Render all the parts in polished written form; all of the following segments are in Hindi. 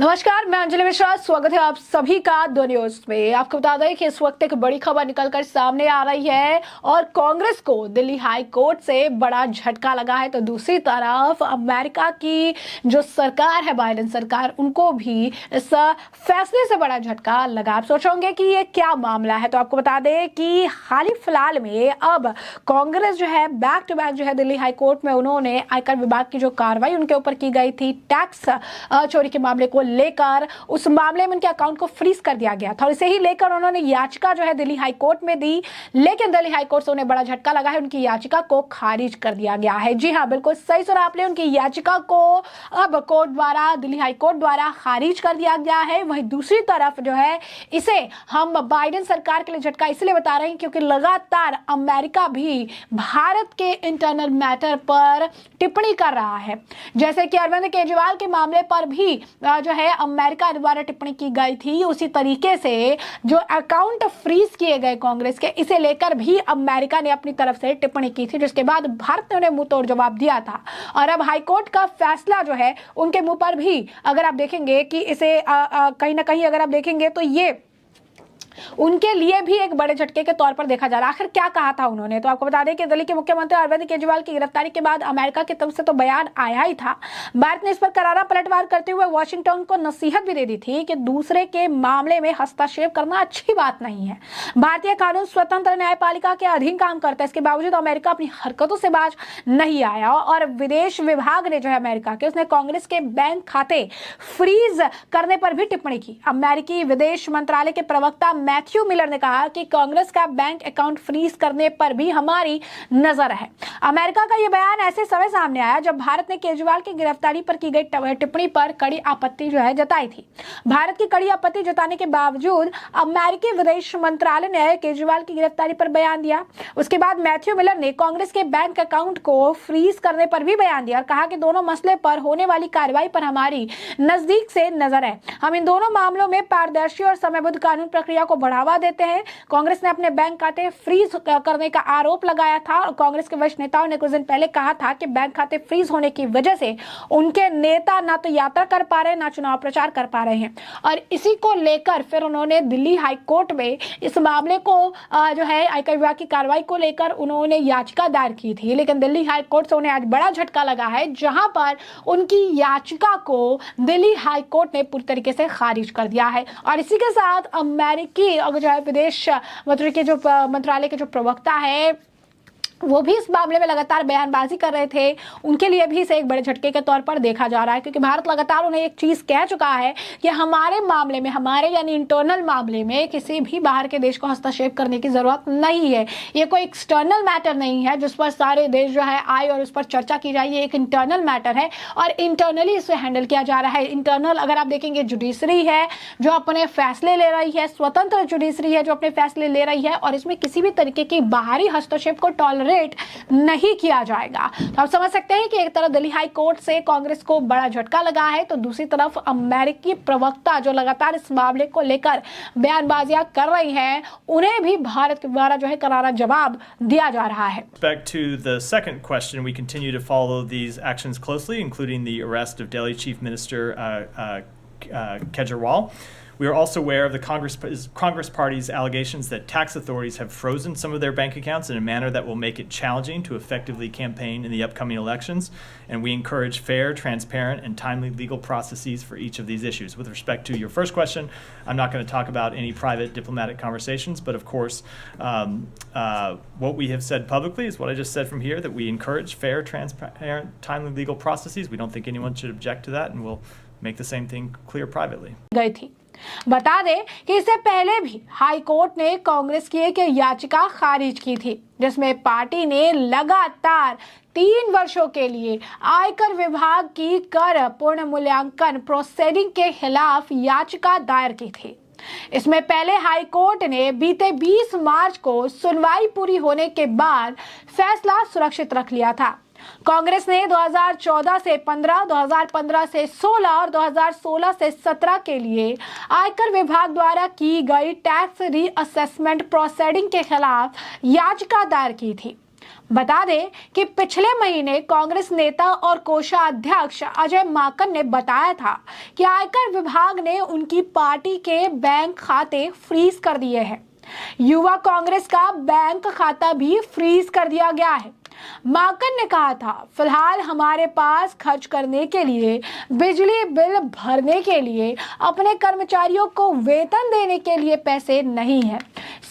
नमस्कार, मैं अंजलि मिश्रा। स्वागत है आप सभी का द न्यूज में। आपको बता दें कि इस वक्त एक बड़ी खबर निकलकर सामने आ रही है और कांग्रेस को दिल्ली हाई कोर्ट से बड़ा झटका लगा है। तो दूसरी तरफ अमेरिका की जो सरकार है, बाइडेन सरकार, उनको भी इस फैसले से बड़ा झटका लगा। आप सोचोगे कि ये क्या मामला है, तो आपको बता दें कि हाल ही फिलहाल में अब कांग्रेस जो है बैक टू बैक जो है दिल्ली हाई कोर्ट में उन्होंने आयकर विभाग की जो कार्रवाई उनके ऊपर की गई थी टैक्स चोरी के मामले को लेकर, उस मामले में उनके अकाउंट को फ्रीज कर दिया गया था और इसे ही लेकर उन्होंने याचिका जो है दिल्ली हाई कोर्ट में दी। लेकिन दिल्ली हाई कोर्ट से उन्हें बड़ा झटका लगा है, उनकी याचिका को खारिज कर दिया गया है। जी हां, बिल्कुल सही सुना आपने, उनकी याचिका को अब कोर्ट द्वारा, दिल्ली हाई कोर्ट द्वारा खारिज कर दिया गया है। वहीं दूसरी तरफ जो है इसे हम बाइडेन सरकार के लिए झटका इसलिए बता रहे हैं क्योंकि लगातार अमेरिका भी भारत के इंटरनल मैटर पर टिप्पणी कर रहा है। जैसे कि अरविंद केजरीवाल के मामले पर भी जो है अमेरिका द्वारा टिप्पणी की गई थी, उसी तरीके से जो अकाउंट फ्रीज किए गए कांग्रेस के, इसे लेकर भी अमेरिका ने अपनी तरफ से टिप्पणी की थी, जिसके बाद भारत ने उन्हें मुंह तोड़ जवाब दिया था। और अब हाईकोर्ट का फैसला जो है उनके मुंह पर भी अगर आप देखेंगे कि इसे कहीं ना कहीं अगर आप देखेंगे तो ये उनके लिए भी एक बड़े झटके के तौर पर देखा जा रहा है। आखिर क्या कहा था उन्होंने, तो आपको बता दें कि दिल्ली के मुख्यमंत्री अरविंद केजरीवाल की गिरफ्तारी के बाद अमेरिका की तरफ से तो बयान आया ही था। भारत ने इस पर करारा पलटवार करते हुए वॉशिंगटन को नसीहत भी दे दी थी कि दूसरे के मामले में हस्तक्षेप करना अच्छी बात नहीं है। भारतीय कानून स्वतंत्र न्यायपालिका के अधीन काम करता है, इसके बावजूद अमेरिका अपनी हरकतों से बाज नहीं आया और विदेश विभाग ने जो है अमेरिका के, उसने कांग्रेस के बैंक खाते फ्रीज करने पर भी टिप्पणी की। अमेरिकी विदेश मंत्रालय के प्रवक्ता मैथ्यू मिलर ने कहा कि कांग्रेस का बैंक अकाउंट फ्रीज करने पर भी हमारी नजर है। अमेरिका का यह बयान ऐसे समय सामने आया जब भारत ने केजरीवाल की गिरफ्तारी पर की गई टिप्पणी पर कड़ी आपत्ति जो है जताई थी। भारत की कड़ी आपत्ति जताने के बावजूद अमेरिकी विदेश मंत्रालय ने केजरीवाल की गिरफ्तारी पर बयान दिया। उसके बाद मैथ्यू मिलर ने कांग्रेस के बैंक अकाउंट को फ्रीज करने पर भी बयान दिया और कहा कि दोनों मसले पर होने वाली कार्रवाई पर हमारी नजदीक से नजर है। हम इन दोनों मामलों में पारदर्शी और समयबद्ध कानून प्रक्रिया को बढ़ावा देते हैं। कांग्रेस ने अपने बैंक खाते फ्रीज करने का आरोप लगाया था और कांग्रेस के वरिष्ठ नेताओं ने कुछ दिन पहले कहा था कि बैंक खाते फ्रीज होने की वजह से उनके नेता ना तो यात्रा कर पा रहे हैं, ना चुनाव प्रचार कर पा रहे हैं। और इसी को लेकर फिर उन्होंने दिल्ली हाई कोर्ट में इस मामले को जो है आयकर विभाग की कार्रवाई को लेकर उन्होंने याचिका दायर की थी। लेकिन दिल्ली हाई कोर्ट से उन्हें आज बड़ा झटका लगा है, जहां पर उनकी याचिका को दिल्ली हाई कोर्ट ने पूरी तरीके से खारिज कर दिया है। और इसी के साथ अमेरिकी जो है विदेश मंत्रालय के जो प्रवक्ता है वो भी इस मामले में लगातार बयानबाजी कर रहे थे। उनके लिए भी इसे एक बड़े झटके के तौर पर देखा जा रहा है क्योंकि भारत लगातार उन्हें एक चीज कह चुका है कि हमारे मामले में, हमारे यानी इंटरनल मामले में किसी भी बाहर के देश को हस्तक्षेप करने की जरूरत नहीं है। ये कोई एक्सटर्नल मैटर नहीं है जिस पर सारे देश जो है आए और उस पर चर्चा की जाए। ये एक इंटरनल मैटर है और इंटरनली इसे हैंडल किया जा रहा है। इंटरनल अगर आप देखेंगे जुडिशरी है जो अपने फैसले ले रही है, स्वतंत्र जुडिशरी है जो अपने फैसले ले रही है और इसमें किसी भी तरीके की बाहरी हस्तक्षेप को टॉलरेट नहीं किया जाएगा। तो आप समझ सकते हैं कि एक तरफ दिल्ली हाई कोर्ट से कांग्रेस को बड़ा झटका लगा है, तो दूसरी तरफ अमेरिकी प्रवक्ता जो लगातार इस मामले को लेकर बयानबाजियां कर रही हैं, उन्हें भी भारत के द्वारा जो है करारा जवाब दिया जा रहा है। Back to the second question, we continue to follow these actions closely, including the arrest of Delhi Chief Minister Kejriwal. We are also aware of the Congress Party's allegations that tax authorities have frozen some of their bank accounts in a manner that will make it challenging to effectively campaign in the upcoming elections, and we encourage fair, transparent, and timely legal processes for each of these issues. With respect to your first question, I'm not going to talk about any private diplomatic conversations, but of course, what we have said publicly is what I just said from here, that we encourage fair, transparent, timely legal processes. We don't think anyone should object to that, and we'll make the same thing clear privately. गई थी। बता दें कि इससे पहले भी हाई कोर्ट ने कांग्रेस की एक याचिका खारिज की थी जिसमें पार्टी ने लगातार 3 वर्षों के लिए आयकर विभाग की कर पूर्ण मूल्यांकन प्रोसीडिंग के खिलाफ याचिका दायर की थी। इसमें पहले हाई कोर्ट ने बीते 20 मार्च को सुनवाई पूरी होने के बाद फैसला सुरक्षित रख लिया था। कांग्रेस ने 2014 से 15, 2015 से 16 और 2016 से 17 के लिए आयकर विभाग द्वारा की गई टैक्स रीअसेसमेंट प्रोसीडिंग के खिलाफ याचिका दायर की थी। बता दें कि पिछले महीने कांग्रेस नेता और कोषाध्यक्ष अजय माकन ने बताया था कि आयकर विभाग ने उनकी पार्टी के बैंक खाते फ्रीज कर दिए हैं। युवा कांग्रेस का बैंक खाता भी फ्रीज कर दिया गया है। माकन ने कहा था, फिलहाल हमारे पास खर्च करने के लिए, बिजली बिल भरने के लिए, अपने कर्मचारियों को वेतन देने के लिए पैसे नहीं है।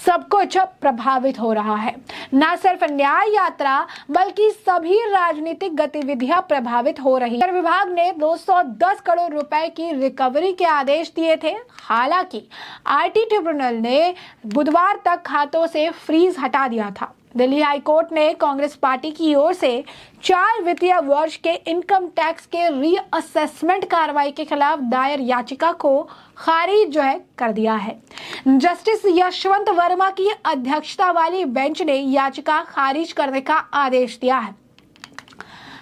सब कुछ प्रभावित हो रहा है। न सिर्फ न्याय यात्रा बल्कि सभी राजनीतिक गतिविधियां प्रभावित हो रही है। विभाग ने 210 करोड़ रुपए की रिकवरी के आदेश दिए थे। हालांकि आईटी ट्रिब्यूनल ने बुधवार तक खातों से फ्रीज हटा दिया था। दिल्ली हाईकोर्ट ने कांग्रेस पार्टी की ओर से 4 वित्तीय वर्ष के इनकम टैक्स के रीअसेसमेंट कार्रवाई के खिलाफ दायर याचिका को खारिज कर दिया है। जस्टिस यशवंत वर्मा की अध्यक्षता वाली बेंच ने याचिका खारिज करने का आदेश दिया है।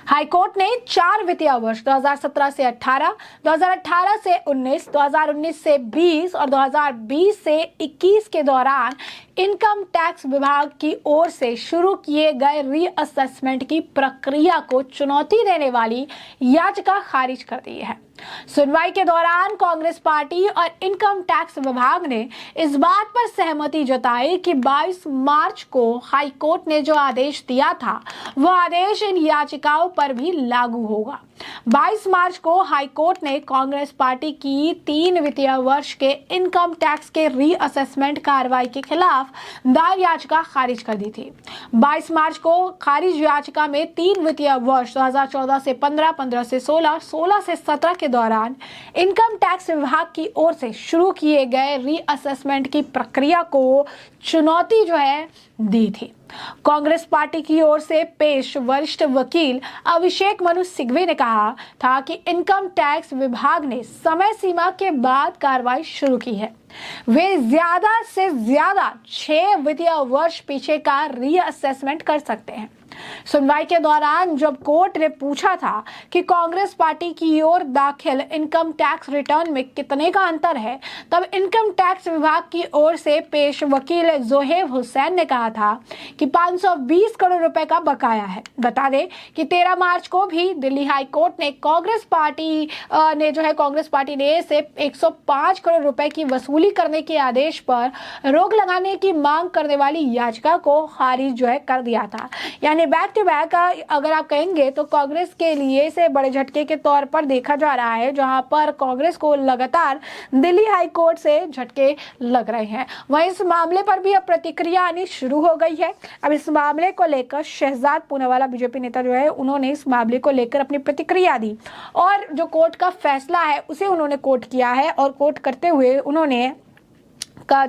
हाईकोर्ट ने 4 वित्तीय वर्ष 2017 से 18, 2018 से 19, 2019 से 20 और 2020 से 21 के दौरान इनकम टैक्स विभाग की ओर से शुरू किए गए रीअसेसमेंट की प्रक्रिया को चुनौती देने वाली याचिका खारिज कर दी है। सुनवाई के दौरान कांग्रेस पार्टी और इनकम टैक्स विभाग ने इस बात पर सहमति जताई कि 22 मार्च को हाई कोर्ट ने जो आदेश दिया था वो आदेश इन याचिकाओं पर भी लागू होगा। 22 मार्च को हाई कोर्ट ने कांग्रेस पार्टी की 3 वित्तीय वर्ष के इनकम टैक्स के रीअसेसमेंट कार्रवाई के खिलाफ दायर याचिका खारिज कर दी थी। 22 मार्च को खारिज याचिका में 3 वित्तीय वर्ष 2014 से 15, 15 से 16, 16 से 17 के दौरान इनकम टैक्स विभाग की ओर से शुरू किए गए रीअसेसमेंट की प्रक्रिया को चुनौती दी थी। कांग्रेस पार्टी की ओर से पेश वरिष्ठ वकील अभिषेक मनु सिंघवी ने कहा था कि इनकम टैक्स विभाग ने समय सीमा के बाद कार्रवाई शुरू की है। वे ज्यादा से ज्यादा 6 वित्तीय वर्ष पीछे का रीअसेसमेंट कर सकते हैं। सुनवाई के दौरान जब कोर्ट ने पूछा था कि कांग्रेस पार्टी की ओर दाखिल इनकम टैक्स रिटर्न में कितने का अंतर है, तब इनकम टैक्स विभाग की ओर से पेश वकील जोहेब हुसैन ने कहा था कि 520 करोड़ रुपए का बकाया है। बता दें कि 13 मार्च को भी दिल्ली हाई कोर्ट ने कांग्रेस पार्टी ने से 105 करोड़ रुपए की वसूली करने के आदेश पर रोक लगाने की मांग करने वाली याचिका को खारिज कर दिया था। यानी बैक टू बैक अगर आप कहेंगे तो कांग्रेस के लिए से बड़े झटके के तौर पर देखा जा रहा है, जहां पर कांग्रेस को लगातार दिल्ली हाई कोर्ट से झटके लग रहे हैं। वहीं इस मामले पर भी अब प्रतिक्रिया आनी शुरू हो गई है। अब इस मामले को लेकर शहजाद पूनावाला बीजेपी नेता उन्होंने इस मामले को लेकर अपनी प्रतिक्रिया दी और जो कोर्ट का फैसला है उसे उन्होंने कोट किया है और कोट करते हुए उन्होंने का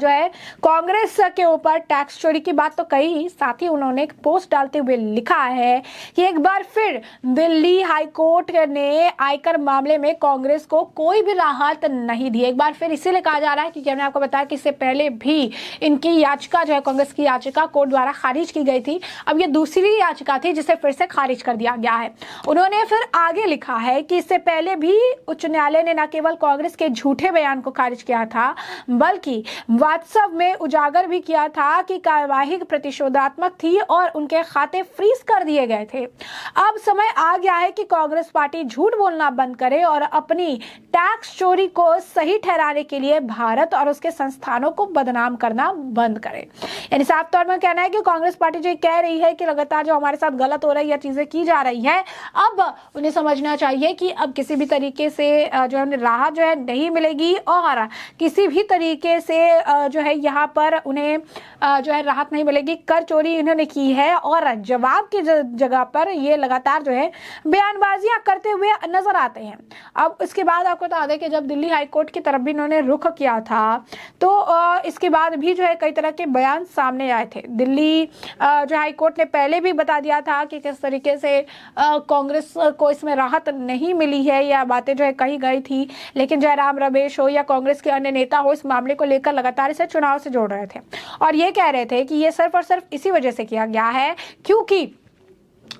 कांग्रेस के ऊपर टैक्स चोरी की बात तो कही, साथ ही उन्होंने एक पोस्ट डालते हुए लिखा है कि एक बार फिर दिल्ली हाई कोर्ट ने आयकर मामले में कांग्रेस को कोई भी राहत नहीं दी। एक बार फिर इसीलिए कहा जा रहा है क्योंकि हमने आपको बताया कि इससे पहले भी इनकी याचिका कांग्रेस की याचिका कोर्ट द्वारा खारिज की गई थी। अब ये दूसरी याचिका थी जिसे फिर से खारिज कर दिया गया है। उन्होंने फिर आगे लिखा है कि इससे पहले भी उच्च न्यायालय ने न केवल कांग्रेस के झूठे बयान को खारिज किया था बल्कि वास्तव में उजागर भी किया था कि कार्यवाही प्रतिशोधात्मक थी और उनके खाते फ्रीज कर दिए गए थे। अब समय आ गया है कि कांग्रेस पार्टी झूठ बोलना बंद करे और अपनी टैक्स चोरी को सही ठहराने के लिए भारत और उसके संस्थानों को बदनाम करना बंद करे। यानी साफ तौर पर कहना है कि कांग्रेस पार्टी जो कह रही है कि लगातार जो हमारे साथ गलत हो रही है, चीजें की जा रही है, अब उन्हें समझना चाहिए कि अब किसी भी तरीके से राहत नहीं मिलेगी और किसी भी तरीके से यहाँ पर उन्हें राहत नहीं मिलेगी। कर चोरी इन्होंने की है और जवाब की जगह पर ये लगातार बयानबाजियां करते हुए नजर आते हैं। अब इसके बाद आपको बता दें कि जब दिल्ली हाईकोर्ट की तरफ भी इन्होंने रुख किया था तो इसके बाद भी कई तरह के बयान सामने आए थे। दिल्ली हाईकोर्ट ने पहले भी बता दिया था कि किस तरीके से कांग्रेस को इसमें राहत नहीं मिली है या बातें कही गई थी, लेकिन जयराम रमेश हो या कांग्रेस के अन्य नेता हो इस मामले को लेकर लगातार इसे चुनाव से जोड़ रहे थे और ये कह रहे थे कि ये सिर्फ और सिर्फ इसी वजह से किया गया है क्योंकि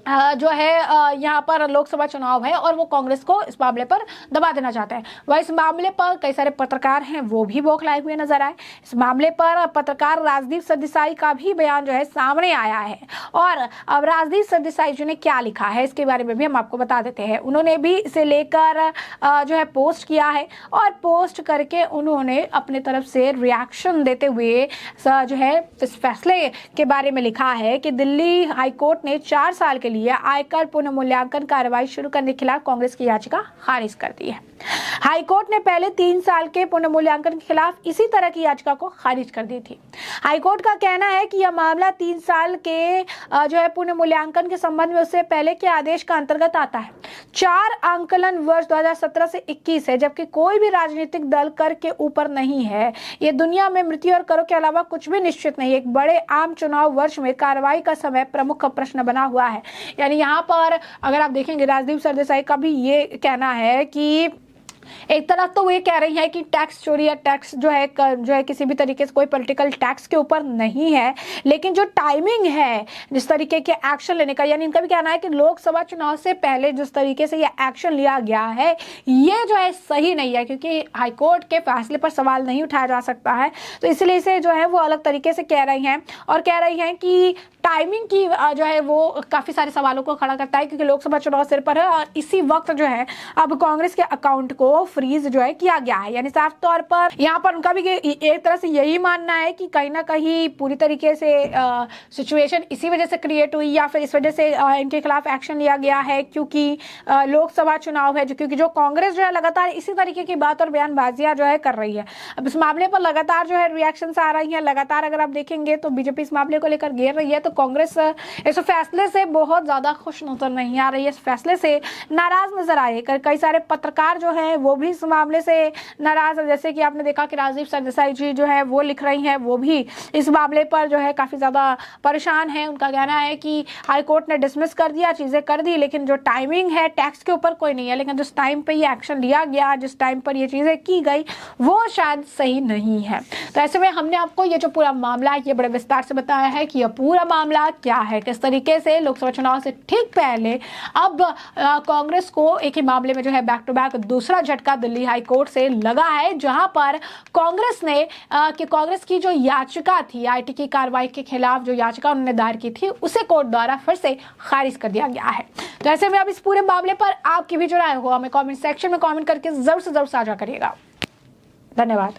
जो है यहाँ पर लोकसभा चुनाव है और वो कांग्रेस को इस मामले पर दबा देना चाहते हैं। वह इस मामले पर कई सारे पत्रकार हैं वो भी बौखलाए हुए नजर आए। इस मामले पर पत्रकार राजदीप सरदेसाई का भी बयान जो है सामने आया है और अब राजदीप सरदेसाई जी ने क्या लिखा है इसके बारे में भी हम आपको बता देते हैं। उन्होंने भी इसे लेकर जो है पोस्ट किया है और पोस्ट करके उन्होंने अपने तरफ से रिएक्शन देते हुए जो है इस फैसले के बारे में लिखा है कि दिल्ली हाईकोर्ट ने 4 साल के लिए आयकर पुनर्मूल्यांकन कार्रवाई शुरू करने के खिलाफ कांग्रेस की याचिका खारिज कर दी है। हाईकोर्ट ने पहले 3 साल के पुनर्मूल्यांकन के खिलाफ इसी तरह की याचिका को खारिज कर दी थी। हाईकोर्ट का कहना है कि यह मामला 3 साल के जो है पुनर्मूल्यांकन के संबंध में उससे पहले के आदेश का अंतर्गत आता है। 4 आंकलन वर्ष 2017 से 21 है, जबकि कोई भी राजनीतिक दल कर के ऊपर नहीं है। ये दुनिया में मृत्यु और करों के अलावा कुछ भी निश्चित नहीं। एक बड़े आम चुनाव वर्ष में कार्रवाई का समय प्रमुख प्रश्न बना हुआ है। यानी यहाँ पर अगर आप देखेंगे राजदीप सरदेसाई का भी ये कहना है कि एक तरफ तो वो ये कह रही है कि टैक्स चोरी या टैक्स जो है किसी भी तरीके से कोई पॉलिटिकल टैक्स के ऊपर नहीं है, लेकिन जो टाइमिंग है जिस तरीके के एक्शन लेने का, यानी इनका भी कहना है कि लोकसभा चुनाव से पहले जिस तरीके से ये एक्शन लिया गया है ये जो है सही नहीं है, क्योंकि हाईकोर्ट के फैसले पर सवाल नहीं उठाया जा सकता है। तो इसलिए इसे जो है वो अलग तरीके से कह रही हैं और कह रही हैं कि टाइमिंग की जो है वो काफी सारे सवालों को खड़ा करता है, क्योंकि लोकसभा चुनाव सिर पर है और इसी वक्त जो है अब कांग्रेस के अकाउंट को फ्रीज जो है किया गया है। यानी साफ तौर पर यहाँ पर उनका भी एक तरह से यही मानना है कि कहीं ना कहीं पूरी तरीके से सिचुएशन इसी वजह से क्रिएट हुई या फिर इस वजह से इनके खिलाफ एक्शन लिया गया है, क्योंकि लोकसभा चुनाव है, क्योंकि जो कांग्रेस जो है लगातार इसी तरीके की बात और बयानबाजियां जो है कर रही है। अब इस मामले पर लगातार जो है रिएक्शंस आ रही हैं, लगातार अगर आप देखेंगे तो बीजेपी इस मामले को लेकर घेर रही है, तो कांग्रेस इस फैसले से बहुत ज्यादा खुश नजर नहीं आ रही है, इस फैसले से नाराज नजर आए। कई सारे पत्रकार जो हैं वो भी इस मामले से नाराज है, जैसे कि आपने देखा कि राजदीप सरदेसाई जी जो है वो लिख रही हैं, वो भी इस मामले पर जो है काफी ज्यादा परेशान है। उनका कहना है कि हाईकोर्ट ने डिसमिस कर दिया, चीजें कर दी, लेकिन जो टाइमिंग है टैक्स के ऊपर कोई नहीं है, लेकिन जिस टाइम पे ये एक्शन लिया गया, जिस टाइम पर ये चीजें की गई वो शायद सही नहीं है। तो ऐसे में हमने आपको ये जो पूरा मामला है ये बड़े विस्तार से बताया है कि यह पूरा मामला क्या है, किस तरीके से लोकसभा चुनाव से ठीक पहले अब कांग्रेस को एक ही मामले में जो है बैक टू बैक दूसरा झटका दिल्ली हाई कोर्ट से लगा है, जहां पर कांग्रेस ने कांग्रेस की जो याचिका थी आईटी की कार्रवाई के खिलाफ, जो याचिका उन्होंने दायर की थी उसे कोर्ट द्वारा फिर से खारिज कर दिया गया है। तो ऐसे में अब इस पूरे मामले पर आपकी भी जो राय हो हमें कमेंट सेक्शन में कमेंट करके जरूर से जरूर साझा करिएगा। धन्यवाद।